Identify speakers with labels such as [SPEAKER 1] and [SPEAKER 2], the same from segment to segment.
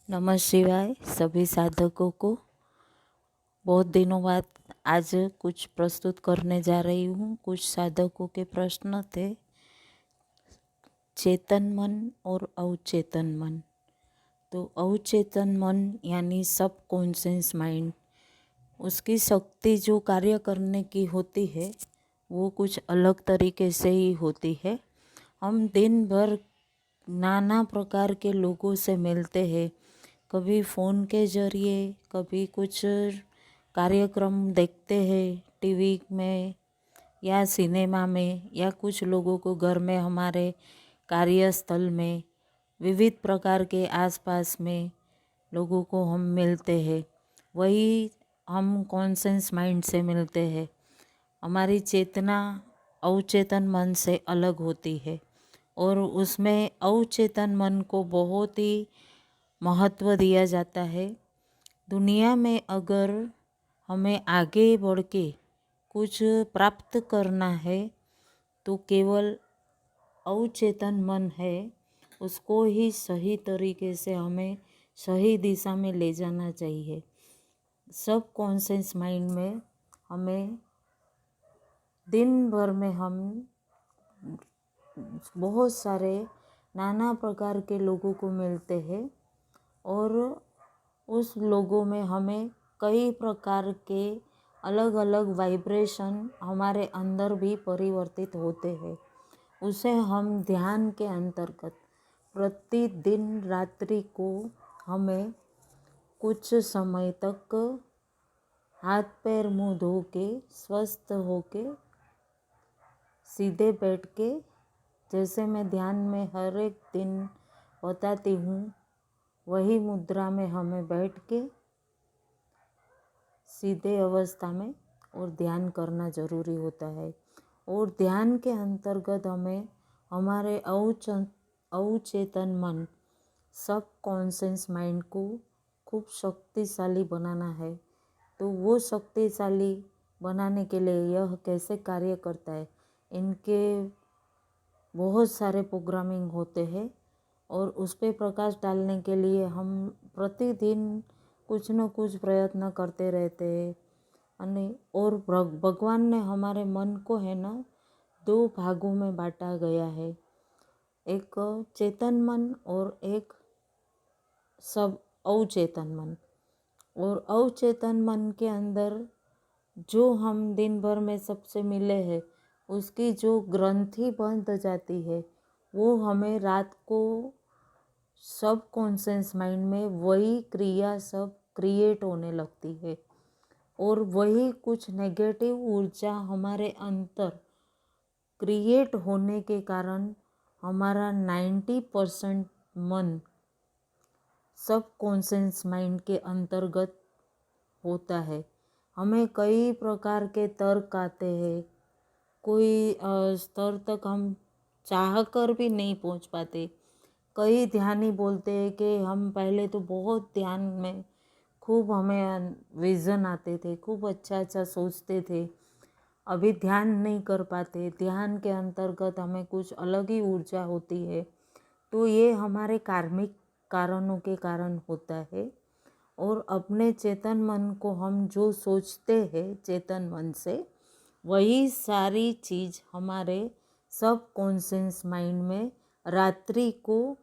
[SPEAKER 1] नमः शिवाय सभी साधकों को। बहुत दिनों बाद आज कुछ प्रस्तुत करने जा रही हूँ। कुछ साधकों के प्रश्न थे, चेतन मन और अवचेतन मन। तो अवचेतन मन यानी सब कॉन्शियस माइंड, उसकी शक्ति जो कार्य करने की होती है वो कुछ अलग तरीके से ही होती है। हम दिन भर नाना प्रकार के लोगों से मिलते हैं, कभी फ़ोन के ज़रिए, कभी कुछ कार्यक्रम देखते हैं टीवी में या सिनेमा में, या कुछ लोगों को घर में, हमारे कार्यस्थल में, विविध प्रकार के आसपास में लोगों को हम मिलते हैं। वही हम कॉन्शियस माइंड से मिलते हैं। हमारी चेतना अवचेतन मन से अलग होती है और उसमें अवचेतन मन को बहुत ही महत्व दिया जाता है। दुनिया में अगर हमें आगे बढ़ के कुछ प्राप्त करना है तो केवल अवचेतन मन है, उसको ही सही तरीके से हमें सही दिशा में ले जाना चाहिए। सब कॉन्शियस माइंड में हमें दिन भर में हम बहुत सारे नाना प्रकार के लोगों को मिलते हैं और उस लोगों में हमें कई प्रकार के अलग अलग वाइब्रेशन हमारे अंदर भी परिवर्तित होते हैं। उसे हम ध्यान के अंतर्गत प्रतिदिन रात्रि को हमें कुछ समय तक हाथ पैर मुंह धो के स्वस्थ होके सीधे बैठ के, जैसे मैं ध्यान में हर एक दिन बताती हूँ, वही मुद्रा में हमें बैठ के सीधे अवस्था में और ध्यान करना ज़रूरी होता है। और ध्यान के अंतर्गत हमें हमारे अवचेतन मन, सब कॉन्शियस माइंड को खूब शक्तिशाली बनाना है। तो वो शक्तिशाली बनाने के लिए यह कैसे कार्य करता है, इनके बहुत सारे प्रोग्रामिंग होते हैं और उस पर प्रकाश डालने के लिए हम प्रतिदिन कुछ न कुछ प्रयत्न करते रहते हैं। और भगवान ने हमारे मन को है ना 2 भागों में बांटा गया है, एक चेतन मन और एक सब अवचेतन मन। और अवचेतन मन के अंदर जो हम दिन भर में सबसे मिले हैं, उसकी जो ग्रंथि बंध जाती है वो हमें रात को सब कॉन्शियस माइंड में वही क्रिया सब क्रिएट होने लगती है और वही कुछ नेगेटिव ऊर्जा हमारे अंदर क्रिएट होने के कारण हमारा 90% मन सब कॉन्शियस माइंड के अंतर्गत होता है। हमें कई प्रकार के तर्क आते हैं, कोई स्तर तक हम चाह कर भी नहीं पहुंच पाते। कई ध्यानी बोलते हैं कि हम पहले तो बहुत ध्यान में खूब हमें विज़न आते थे, खूब अच्छा अच्छा सोचते थे, अभी ध्यान नहीं कर पाते। ध्यान के अंतर्गत हमें कुछ अलग ही ऊर्जा होती है। तो ये हमारे कार्मिक कारणों के कारण होता है। और अपने चेतन मन को हम जो सोचते हैं चेतन मन से, वही सारी चीज़ हमारे सब कॉन्शियस माइंड में रात्रि को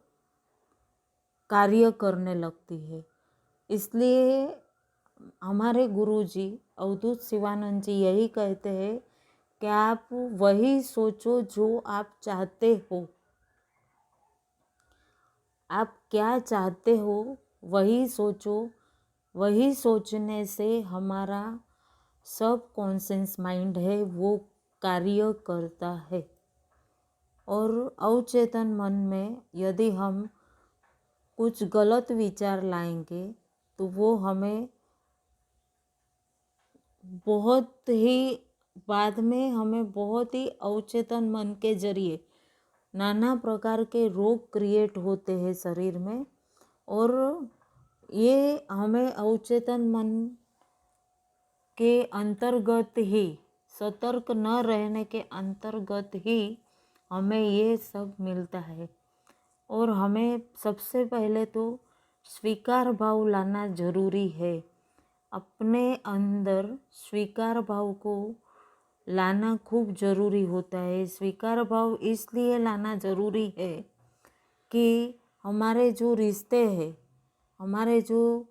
[SPEAKER 1] कार्य करने लगती है। इसलिए हमारे गुरुजी अवधूत शिवानंद जी यही कहते हैं कि आप वही सोचो जो आप चाहते हो। आप क्या चाहते हो वही सोचो। वही सोचने से हमारा सब कॉन्शियस माइंड है वो कार्य करता है। और अवचेतन मन में यदि हम कुछ गलत विचार लाएंगे तो वो हमें बहुत ही बाद में हमें बहुत ही अवचेतन मन के जरिए नाना प्रकार के रोग क्रिएट होते हैं शरीर में। और ये हमें अवचेतन मन के अंतर्गत ही, सतर्क न रहने के अंतर्गत ही हमें ये सब मिलता है। और हमें सबसे पहले तो स्वीकार भाव लाना जरूरी है। अपने अंदर स्वीकार भाव को लाना खूब ज़रूरी होता है। स्वीकार भाव इसलिए लाना ज़रूरी है कि हमारे जो रिश्ते हैं, हमारे जो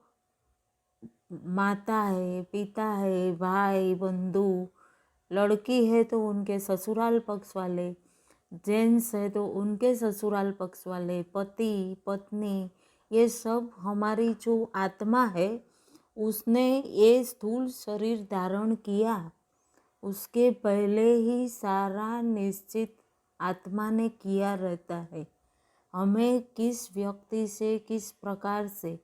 [SPEAKER 1] माता है, पिता है, भाई बंधु, लड़की है तो उनके ससुराल पक्ष वाले, जेंट्स है तो उनके ससुराल पक्ष वाले, पति पत्नी, ये सब हमारी जो आत्मा है उसने ये स्थूल शरीर धारण किया, उसके पहले ही सारा निश्चित आत्मा ने किया रहता है। हमें किस व्यक्ति से, किस प्रकार से,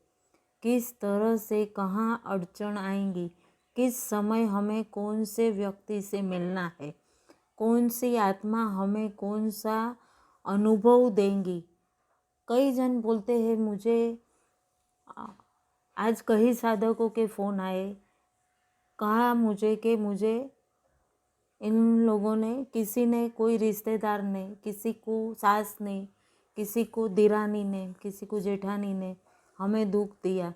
[SPEAKER 1] किस तरह से, कहाँ अड़चन आएंगी, किस समय हमें कौन से व्यक्ति से मिलना है, कौन सी आत्मा हमें कौन सा अनुभव देंगी। कई जन बोलते हैं मुझे, आज कई साधकों के फ़ोन आए, कहा मुझे कि मुझे इन लोगों ने, किसी ने, कोई रिश्तेदार ने, किसी को सास ने, किसी को दिरानी ने, किसी को जेठानी ने हमें दुख दिया।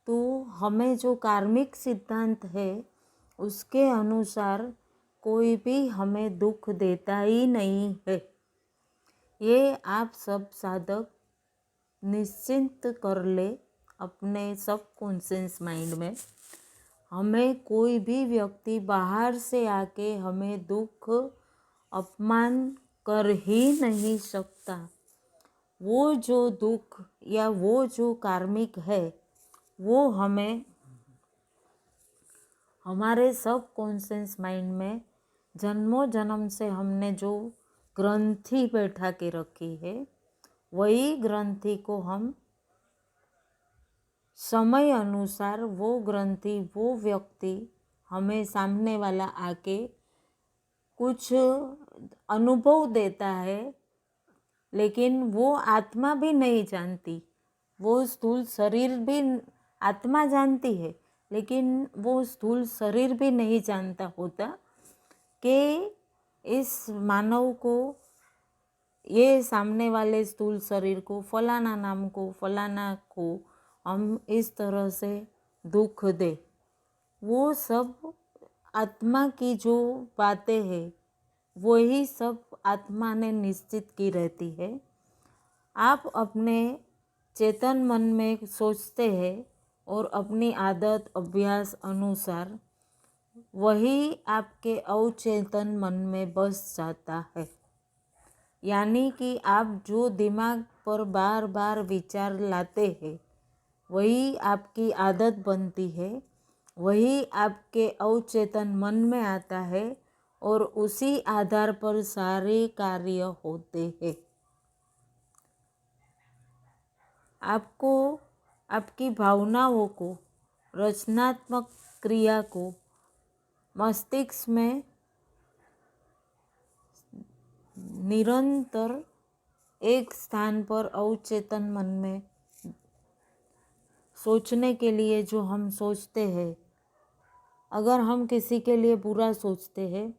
[SPEAKER 1] तो हमें जो कार्मिक सिद्धांत है उसके अनुसार कोई भी हमें दुख देता ही नहीं है। ये आप सब साधक निश्चिंत कर ले अपने सब कॉन्शियस माइंड में। हमें कोई भी व्यक्ति बाहर से आके हमें दुख अपमान कर ही नहीं सकता। वो जो दुख या वो जो कार्मिक है वो हमें हमारे सब कॉन्शियस माइंड में जन्मों जन्म से हमने जो ग्रंथि बैठा के रखी है, वही ग्रंथि को हम समय अनुसार, वो ग्रंथि, वो व्यक्ति हमें सामने वाला आके कुछ अनुभव देता है, लेकिन वो आत्मा भी नहीं जानती। वो स्थूल शरीर भी आत्मा जानती है, लेकिन वो स्थूल शरीर भी नहीं जानता होता कि इस मानव को, ये सामने वाले स्थूल शरीर को, फलाना नाम को, फलाना को हम इस तरह से दुख दे। वो सब आत्मा की जो बातें हैं वही सब आत्मा ने निश्चित की रहती है। आप अपने चेतन मन में सोचते हैं और अपनी आदत अभ्यास अनुसार वही आपके अवचेतन मन में बस जाता है। यानी कि आप जो दिमाग पर बार बार विचार लाते हैं वही आपकी आदत बनती है, वही आपके अवचेतन मन में आता है और उसी आधार पर सारे कार्य होते हैं। आपको आपकी भावनाओं को, रचनात्मक क्रिया को मस्तिष्क में निरंतर एक स्थान पर अवचेतन मन में सोचने के लिए जो हम सोचते हैं, अगर हम किसी के लिए बुरा सोचते हैं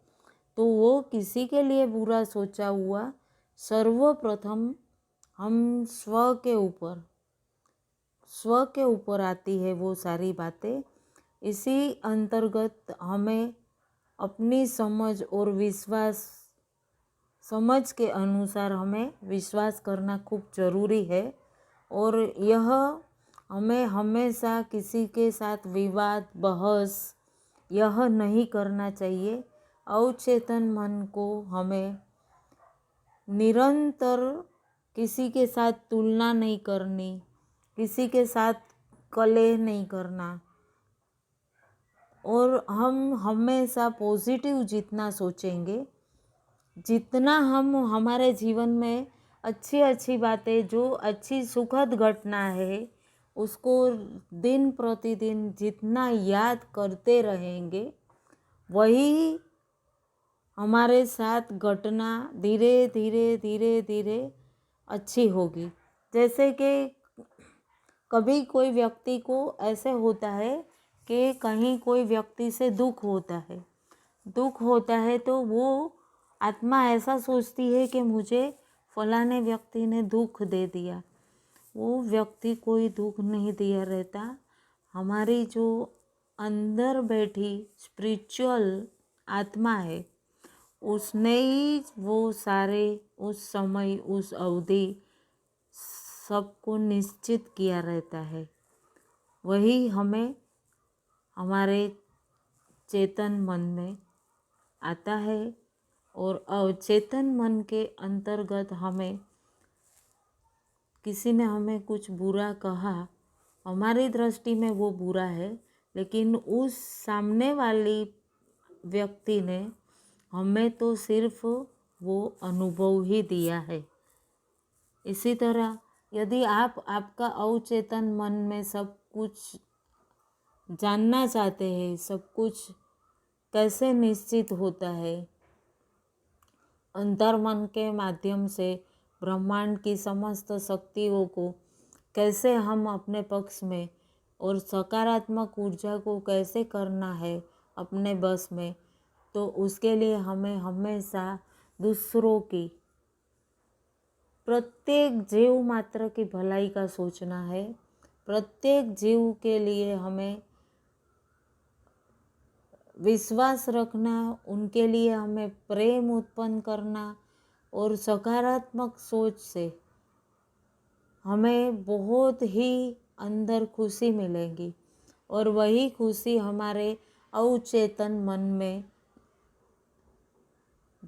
[SPEAKER 1] तो वो किसी के लिए बुरा सोचा हुआ सर्वप्रथम हम स्व के ऊपर आती है वो सारी बातें। इसी अंतर्गत हमें अपनी समझ और विश्वास, समझ के अनुसार हमें विश्वास करना खूब ज़रूरी है। और यह हमें हमेशा किसी के साथ विवाद, बहस यह नहीं करना चाहिए। अवचेतन मन को हमें निरंतर किसी के साथ तुलना नहीं करनी, किसी के साथ कलह नहीं करना, और हम हमेशा पॉजिटिव जितना सोचेंगे, जितना हम हमारे जीवन में अच्छी अच्छी बातें, जो अच्छी सुखद घटना है उसको दिन प्रतिदिन जितना याद करते रहेंगे, वही हमारे साथ घटना धीरे धीरे धीरे धीरे अच्छी होगी। जैसे कि कभी कोई व्यक्ति को ऐसे होता है कि कहीं कोई व्यक्ति से दुख होता है तो वो आत्मा ऐसा सोचती है कि मुझे फलाने व्यक्ति ने दुख दे दिया, वो व्यक्ति कोई दुख नहीं दिया रहता। हमारी जो अंदर बैठी स्पिरिचुअल आत्मा है, उसने ही वो सारे उस समय उस अवधि सबको निश्चित किया रहता है। वही हमें हमारे चेतन मन में आता है और अवचेतन मन के अंतर्गत हमें किसी ने हमें कुछ बुरा कहा, हमारी दृष्टि में वो बुरा है, लेकिन उस सामने वाली व्यक्ति ने हमें तो सिर्फ वो अनुभव ही दिया है। इसी तरह यदि आपका अवचेतन मन में सब कुछ जानना चाहते हैं, सब कुछ कैसे निश्चित होता है, अंतर्मन के माध्यम से ब्रह्मांड की समस्त शक्तियों को कैसे हम अपने पक्ष में और सकारात्मक ऊर्जा को कैसे करना है अपने बस में, तो उसके लिए हमें हमेशा दूसरों की, प्रत्येक जीव मात्र की भलाई का सोचना है। प्रत्येक जीव के लिए हमें विश्वास रखना, उनके लिए हमें प्रेम उत्पन्न करना और सकारात्मक सोच से हमें बहुत ही अंदर खुशी मिलेगी और वही खुशी हमारे अवचेतन मन में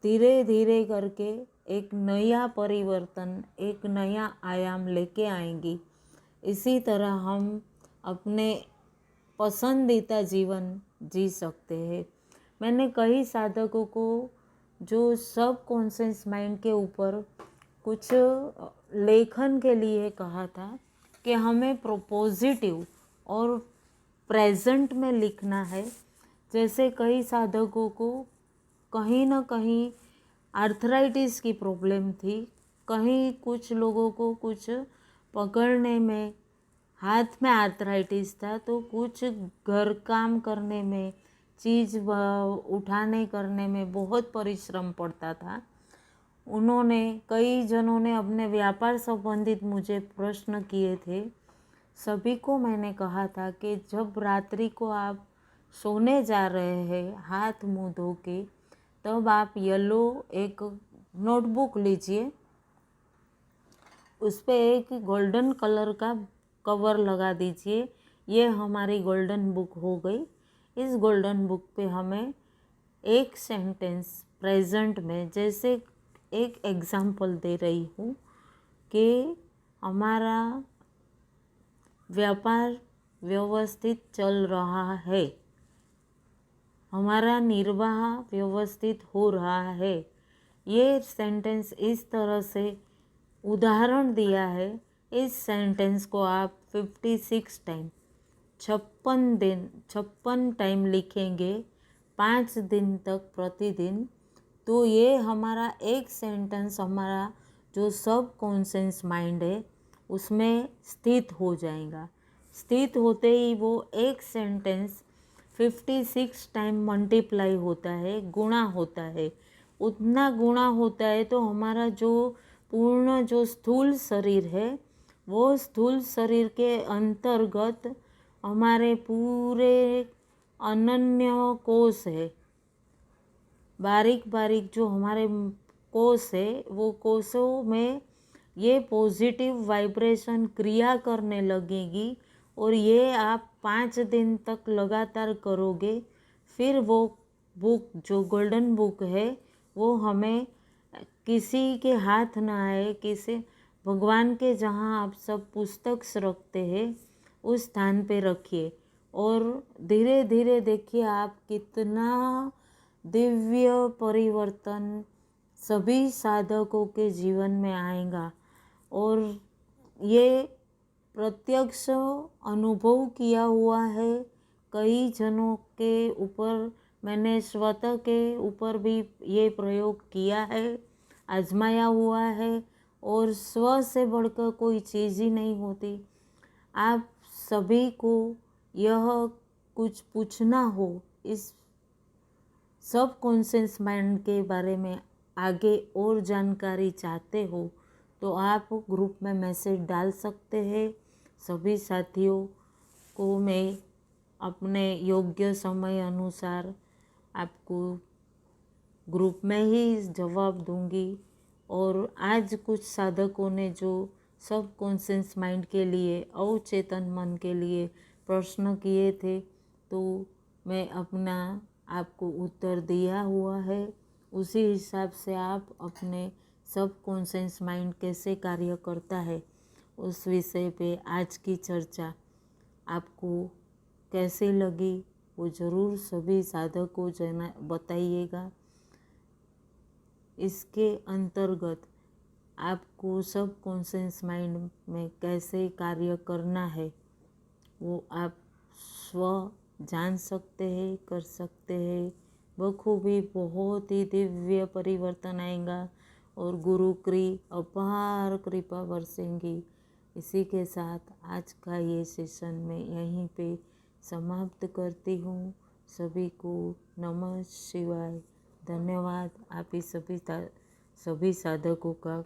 [SPEAKER 1] धीरे धीरे करके एक नया परिवर्तन, एक नया आयाम लेके आएंगी। इसी तरह हम अपने पसंदीदा जीवन जी सकते हैं। मैंने कई साधकों को जो सब कॉन्शियस माइंड के ऊपर कुछ लेखन के लिए कहा था कि हमें पॉजिटिव और प्रेजेंट में लिखना है। जैसे कई साधकों को कहीं ना कहीं आर्थराइटिस की प्रॉब्लम थी, कहीं कुछ लोगों को कुछ पकड़ने में हाथ में आर्थराइटिस था, तो कुछ घर काम करने में, चीज़ उठाने करने में बहुत परिश्रम पड़ता था। उन्होंने कई जनों ने अपने व्यापार संबंधित मुझे प्रश्न किए थे। सभी को मैंने कहा था कि जब रात्रि को आप सोने जा रहे हैं हाथ मुंह धो के, तब आप येलो एक नोटबुक लीजिए, उस पर एक गोल्डन कलर का कवर लगा दीजिए। ये हमारी गोल्डन बुक हो गई। इस गोल्डन बुक पे हमें एक सेंटेंस प्रेजेंट में, जैसे एक एग्जाम्पल दे रही हूँ कि हमारा व्यापार व्यवस्थित चल रहा है, हमारा निर्वाह व्यवस्थित हो रहा है। ये सेंटेंस इस तरह से उदाहरण दिया है। इस सेंटेंस को आप 56 टाइम 56 टाइम लिखेंगे 5 दिन तक प्रतिदिन, तो ये हमारा एक सेंटेंस हमारा जो सब कॉन्शियस माइंड है उसमें स्थित हो जाएगा। स्थित होते ही वो एक सेंटेंस 56 टाइम मल्टीप्लाई होता है, गुणा होता है। उतना गुणा होता है तो हमारा जो पूर्ण जो स्थूल शरीर है, वो स्थूल शरीर के अंतर्गत हमारे पूरे अनन्य कोष है, बारीक बारीक जो हमारे कोष है, वो कोषों में ये पॉजिटिव वाइब्रेशन क्रिया करने लगेगी और ये आप 5 दिन तक लगातार करोगे। फिर वो बुक जो गोल्डन बुक है वो हमें किसी के हाथ ना आए, किसी भगवान के जहाँ आप सब पुस्तक रखते हैं उस स्थान पे रखिए और धीरे धीरे देखिए आप कितना दिव्य परिवर्तन सभी साधकों के जीवन में आएगा। और ये प्रत्यक्ष अनुभव किया हुआ है कई जनों के ऊपर, मैंने स्वतः के ऊपर भी ये प्रयोग किया है, आजमाया हुआ है। और स्व से बढ़कर कोई चीज़ ही नहीं होती। आप सभी को यह कुछ पूछना हो, इस सब कॉन्शियस माइंड के बारे में आगे और जानकारी चाहते हो, तो आप ग्रुप में मैसेज डाल सकते हैं। सभी साथियों को मैं अपने योग्य समय अनुसार आपको ग्रुप में ही जवाब दूंगी। और आज कुछ साधकों ने जो सब कॉन्शियस माइंड के लिए, अवचेतन मन के लिए प्रश्न किए थे, तो मैं अपना आपको उत्तर दिया हुआ है। उसी हिसाब से आप अपने सब कॉन्शियस माइंड कैसे कार्य करता है उस विषय पे आज की चर्चा आपको कैसे लगी वो ज़रूर सभी साधकों जना बताइएगा। इसके अंतर्गत आपको सब कॉन्शियस माइंड में कैसे कार्य करना है वो आप स्व जान सकते हैं, कर सकते हैं बखूबी। बहुत ही दिव्य परिवर्तन आएगा और गुरु की अपार कृपा बरसेंगी। इसी के साथ आज का ये सेशन मैं यहीं पे समाप्त करती हूँ। सभी को नमः शिवाय। धन्यवाद। आप ही सभी साधकों का